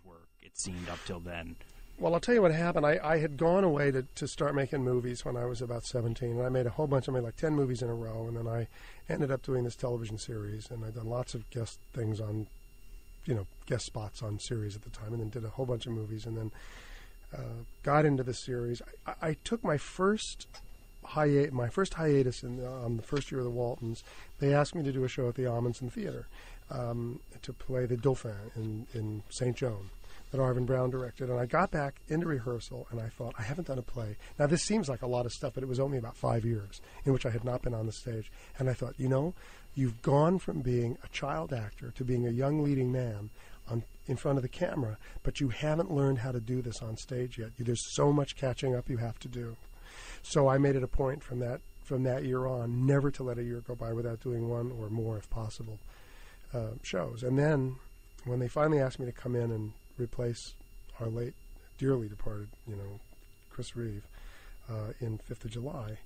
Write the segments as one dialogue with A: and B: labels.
A: work, it seemed, up till then.
B: Well, I'll tell you what happened. I had gone away to start making movies when I was about 17, and I made a whole bunch. I made like 10 movies in a row, and then I ended up doing this television series, and I'd done lots of guest things on, guest spots on series at the time, and then did a whole bunch of movies, and then got into the series. I took my first hiatus on the first year of the Waltons. They asked me to do a show at the Amundsen Theater to play the Dauphin in St. Joan that Arvin Brown directed. And I got back into rehearsal, and I thought, I haven't done a play. Now, this seems like a lot of stuff, but it was only about 5 years in which I had not been on the stage. And I thought, you've gone from being a child actor to being a young leading man in front of the camera, but you haven't learned how to do this on stage yet. There's so much catching up you have to do. So I made it a point from that year on never to let a year go by without doing one or more, if possible, shows. And then when they finally asked me to come in and replace our late, dearly departed, Chris Reeve in 5th of July,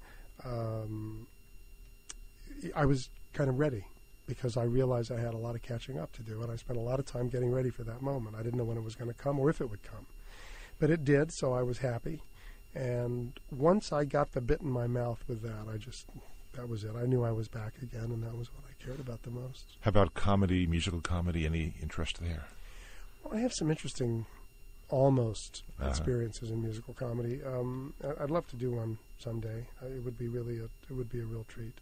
B: I was kind of ready because I realized I had a lot of catching up to do, and I spent a lot of time getting ready for that moment. I didn't know when it was going to come or if it would come. But it did, so I was happy. And once I got the bit in my mouth with that, that was it. I knew I was back again, and that was what I cared about the most.
C: How about comedy, musical comedy? Any interest there?
B: Well, I have some interesting almost experiences in musical comedy. I'd love to do one someday. It would be a real treat.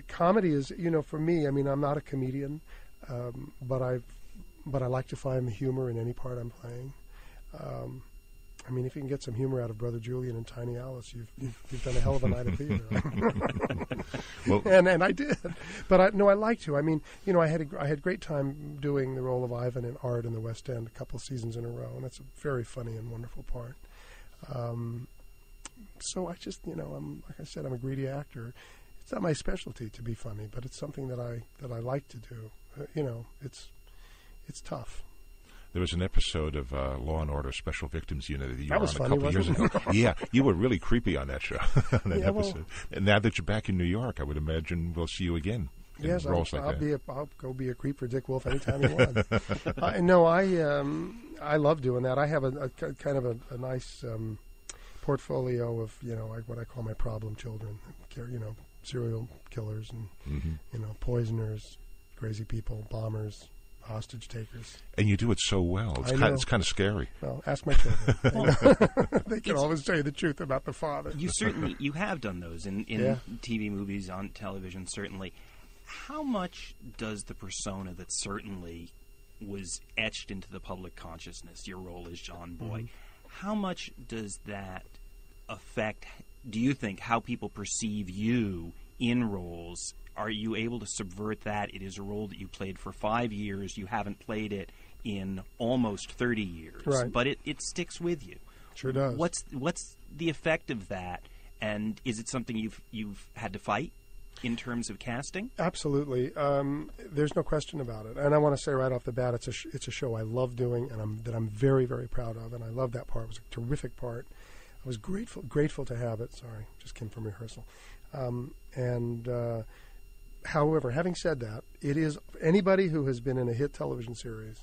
B: Comedy is, for me, I'm not a comedian, but I like to find the humor in any part I'm playing. If you can get some humor out of Brother Julian and Tiny Alice, you've done a hell of a night of theater. Well, and I did, but I like to. I had great time doing the role of Ivan in Art in the West End a couple of seasons in a row, and that's a very funny and wonderful part. So I just, like I said, I'm a greedy actor. It's not my specialty to be funny, but it's something that I like to do. It's tough.
C: There was an episode of Law & Order Special Victims Unit that you were on a
B: funny,
C: couple of years ago. Yeah, you were really creepy on that show, episode. Well, and now that you're back in New York, I would imagine we'll see you again.
B: Yes, I'll go be a creep for Dick Wolf anytime you want. I love doing that. I have a kind of a nice portfolio of what I call my problem children. Serial killers and poisoners, crazy people, bombers, hostage takers.
C: And you do it so well. It's kind of scary.
B: Well, ask my children. They can always tell you the truth about the father.
A: You have done those in TV, movies, on television, certainly. How much does the persona that certainly was etched into the public consciousness, your role as John Boy, how much does that affect, do you think, how people perceive you in roles? Are you able to subvert that? It is a role that you played for 5 years. You haven't played it in almost 30 years.
B: Right.
A: But it sticks with you.
B: Sure does.
A: What's the effect of that? And is it something you've had to fight in terms of casting?
B: Absolutely. There's no question about it. And I want to say right off the bat, it's a show I love doing and that I'm very, very proud of. And I love that part. It was a terrific part. I was grateful to have it. Sorry, just came from rehearsal. However, having said that, it is anybody who has been in a hit television series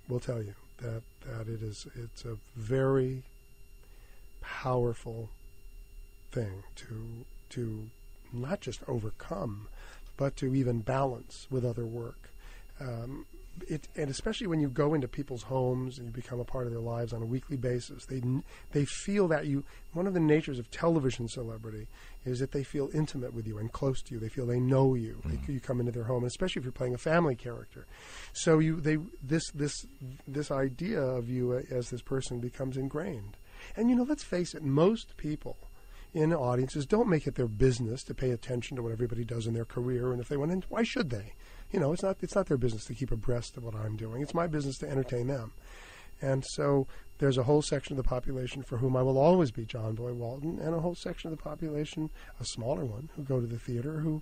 B: will tell you that it's a very powerful thing to not just overcome, but to even balance with other work. And especially when you go into people's homes and you become a part of their lives on a weekly basis, they feel that one of the natures of television celebrity is that they feel intimate with you and close to you. They feel they know you. You come into their home, and especially if you're playing a family character. So this idea of you as this person becomes ingrained. And let's face it, most people in audiences don't make it their business to pay attention to what everybody does in their career, and if they went in, why should they? It's not their business to keep abreast of what I'm doing. It's my business to entertain them. And so there's a whole section of the population for whom I will always be John Boy Walton, and a whole section of the population, a smaller one, who go to the theater, who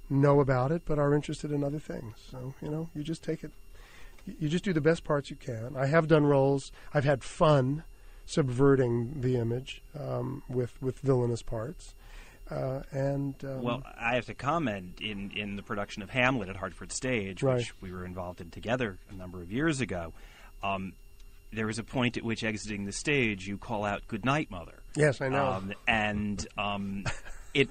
B: know about it but are interested in other things. So, you just take it. You just do the best parts you can. I have done roles. I've had fun subverting the image with villainous parts.
A: Well, I have to comment in the production of Hamlet at Hartford Stage,
B: right.
A: which we were involved in together a number of years ago. There is a point at which, exiting the stage, you call out "Good night, Mother."
B: Yes, I know.
A: It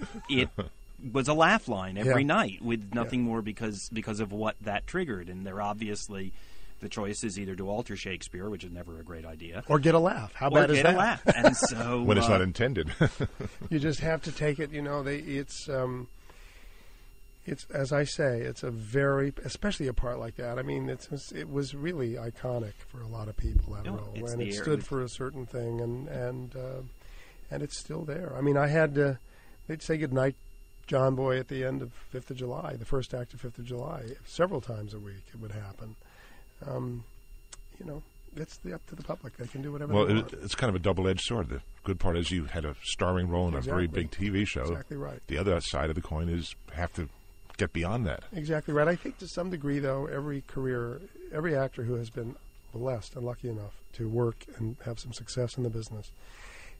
A: was a laugh line every night, with nothing more because of what that triggered. And they're obviously, the choice is either to alter Shakespeare, which is never a great idea,
B: or get a laugh. How bad is that?
A: Or get a laugh. And so
C: when it's not intended,
B: you just have to take it. It's as I say, it's a very, especially a part like that. I mean, it was really iconic for a lot of people, that role, and it stood for a certain thing, and it's still there. I mean, they'd say goodnight, John Boy, at the end of 5th of July, the first act of 5th of July, several times a week it would happen. It's up to the public. They can do whatever they want.
C: It's kind of a double-edged sword. The good part is you had a starring role in a very big TV show.
B: Exactly right.
C: The other side of the coin is have to get beyond that.
B: Exactly right. I think to some degree, though, every actor who has been blessed and lucky enough to work and have some success in the business,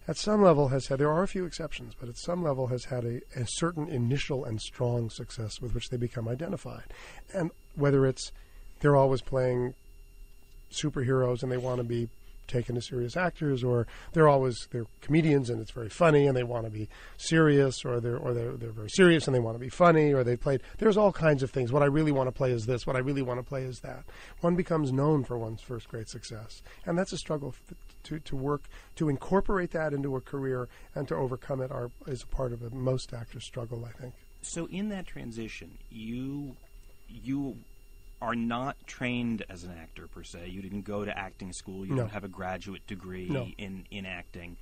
B: at some level has had, there are a few exceptions, but at some level has had a certain initial and strong success with which they become identified. And whether it's they're always playing superheroes and they want to be taken as serious actors, or they're comedians and it's very funny and they want to be serious, or they're very serious and they want to be funny, or there's all kinds of things. What I really want to play is this, what I really want to play is that. One becomes known for one's first great success, and that's a struggle to work to incorporate that into a career and to overcome it is a part of most actors' struggle, I think.
A: So in that transition, you are not trained as an actor per se. You didn't go to acting school. You don't have a graduate degree in acting.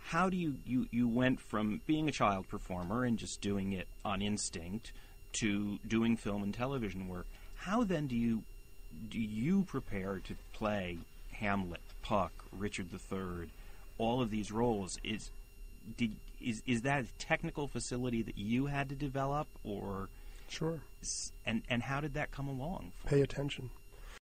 A: How do you went from being a child performer and just doing it on instinct to doing film and television work? How then do you prepare to play Hamlet, Puck, Richard III, all of these roles? Is that a technical facility that you had to develop, or?
B: Sure.
A: And how did that come along?
B: Pay attention.